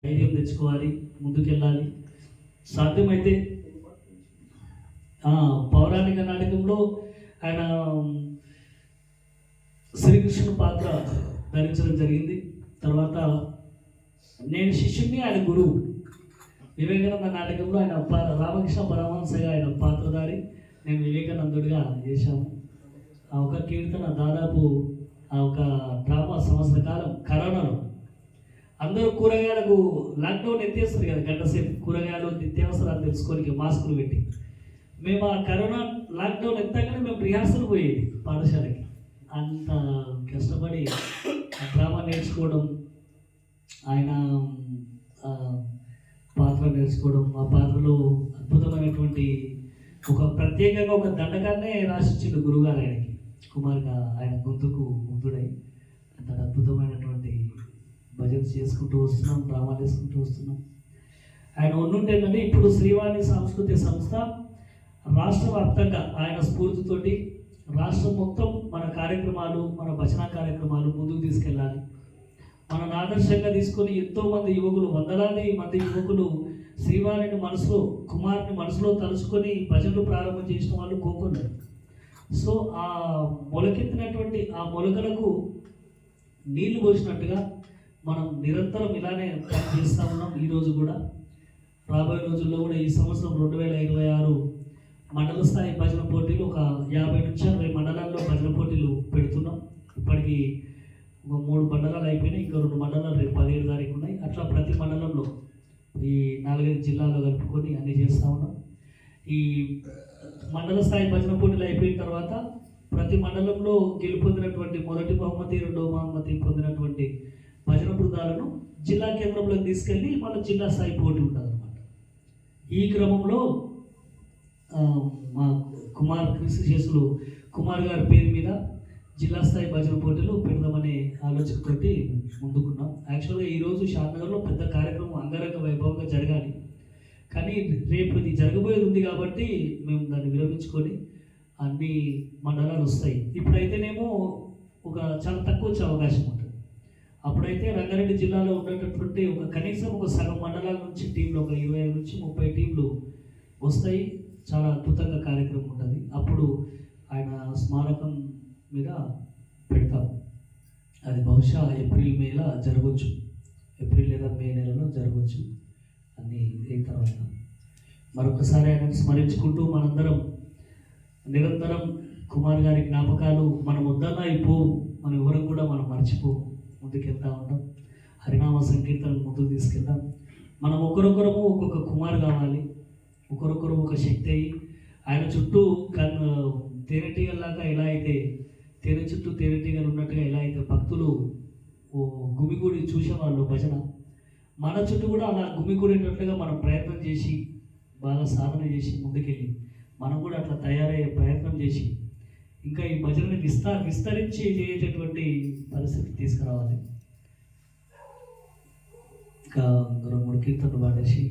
ధైర్యం తెచ్చుకోవాలి, ముందుకెళ్ళాలి. సాధ్యమైతే పౌరాణిక నాటకంలో ఆయన శ్రీకృష్ణుని పాత్ర ధరించడం జరిగింది. తర్వాత నేను శిష్యుడిని, ఆయన గురువు. వివేకానంద నాటకంలో ఆయన రామకృష్ణ పరమహంసగా ఆయన పాత్రధారి, నేను వివేకానందుడిగా చేశాము. ఆ ఒక కీర్తన దాదాపు ఆ ఒక డ్రామా సంవత్సర కాలం కరోనాలో అందరూ కూరగాయలకు లాక్డౌన్ ఎత్తేస్తారు కదా, గంట సేపు కూరగాయలు నిత్యావసరాలు తెలుసుకోనికి మాస్కులు పెట్టి. మేము ఆ కరోనా లాక్డౌన్ ఎత్తగానే మేము రిహార్సల్ పోయేది పాఠశాలకి. అంత కష్టపడి ఆ డ్రామా నేర్చుకోవడం, ఆయన పాత్ర నేర్చుకోవడం, ఆ పాత్రలో అద్భుతమైనటువంటి ఒక ప్రత్యేకంగా ఒక దండకాన్నే రాసిచ్చిండు గురుగారు ఆయనకి. కుమార్గా ఆయన గొంతుకు ముగ్ధుడై అంత అద్భుతమైనటువంటి భజన చేసుకుంటూ వస్తున్నాం, డ్రామాలు వేసుకుంటూ వస్తున్నాం. ఆయన ఏంటంటే ఇప్పుడు శ్రీవాణి సాంస్కృతిక సంస్థ రాష్ట్ర వ్యాప్తంగా ఆయన స్ఫూర్తితోటి రాష్ట్రం మొత్తం మన కార్యక్రమాలు, మన భజన కార్యక్రమాలు ముందుకు తీసుకెళ్ళాలి. మనల్ని ఆదర్శంగా తీసుకొని ఎంతోమంది యువకులు, వందలాది మంది యువకులు శ్రీవాణిని మనసులో, కుమార్ని మనసులో తలుచుకొని భజనలు ప్రారంభం చేసిన వాళ్ళు కోకొన్నారు. సో ఆ మొలకెత్తినటువంటి ఆ మొలకలకు నీళ్లు పోసినట్టుగా మనం నిరంతరం ఇలానే పని చేస్తూ ఉన్నాం. ఈరోజు కూడా రాబోయే రోజుల్లో కూడా ఈ సంవత్సరం 2026 మండల స్థాయి భజన పోటీలు ఒక 50 నుంచి 60 మండలాల్లో భజన పోటీలు పెడుతున్నాం. ఇప్పటికీ ఒక 3 మండలాలు అయిపోయినాయి, ఇంకా 2 మండలాలు రేపు 17 తారీఖు ఉన్నాయి. అట్లా ప్రతి మండలంలో ఈ 4-5 జిల్లాల్లో కలుపుకొని అన్నీ చేస్తూ ఉన్నాం. ఈ మండల స్థాయి భజన పోటీలు అయిపోయిన తర్వాత ప్రతి మండలంలో గెలుపొందినటువంటి మొదటి బహుమతి, రెండవ బహుమతి పొందినటువంటి భజన బృందాలను జిల్లా కేంద్రంలోకి తీసుకెళ్ళి మన జిల్లా స్థాయి పోటీ ఉంటుంది అన్నమాట. ఈ క్రమంలో మా కుమార్ కృషి కుమార్ గారి పేరు మీద జిల్లా స్థాయి భజన పోటీలు పెడదామనే ఆలోచనతోటి ముందుకున్నాం. యాక్చువల్గా ఈరోజు షాద్నగర్లో పెద్ద కార్యక్రమం అంగరంగ వైభవంగా జరగాలి, కానీ రేపు ఇది జరగబోయేది ఉంది కాబట్టి మేము దాన్ని విరమించుకొని అన్ని మండలాలు వస్తాయి. ఇప్పుడైతేనేమో ఒక చాలా తక్కువ వచ్చే అవకాశం ఉంటుంది. అప్పుడైతే రంగారెడ్డి జిల్లాలో ఉండేటటువంటి ఒక కనీసం ఒక సగం మండలాల నుంచి టీంలు, ఒక 25 నుంచి 30 టీంలు వస్తాయి. చాలా అద్భుతంగా కార్యక్రమం ఉంటుంది. అప్పుడు ఆయన స్మారకం మీద పెడతాం. అది బహుశా ఏప్రిల్ మేలో జరగవచ్చు, ఏప్రిల్ లేదా మే నెలలో జరగవచ్చు. అన్నీ అయిన తర్వాత మరొకసారి ఆయనను స్మరించుకుంటూ మనందరం నిరంతరం కుమార్ గారి జ్ఞాపకాలు మనం వద్దన్నా అయిపోవు, మనం ఎవరు కూడా మనం మర్చిపోవు, ముందుకెళ్తా ఉంటాం. హరినామ సంకీర్తన ముందుకు తీసుకెళ్తాం. మనం ఒకరొకరము ఒక్కొక్క కుమార్ కావాలి, ఒకరొకరు ఒక శక్తి అయ్యి ఆయన చుట్టూ తేనెటీగల్లాగా ఎలా అయితే, తేనె చుట్టూ తేనెటీగలు ఉన్నట్టుగా ఎలా అయితే భక్తులు గుమిగూడి చూసేవాళ్ళు భజన, మన చుట్టూ కూడా అలా గుమిగూడేటట్లుగా మనం ప్రయత్నం చేసి బాగా సాధన చేసి ముందుకెళ్ళి మనం కూడా అట్లా తయారయ్యే ప్రయత్నం చేసి ఇంకా ఈ భజనని విస్తరించి చేసేటటువంటి పరిస్థితి తీసుకురావాలి. ఇంకా 2-3 కీర్తనలు పాడేసి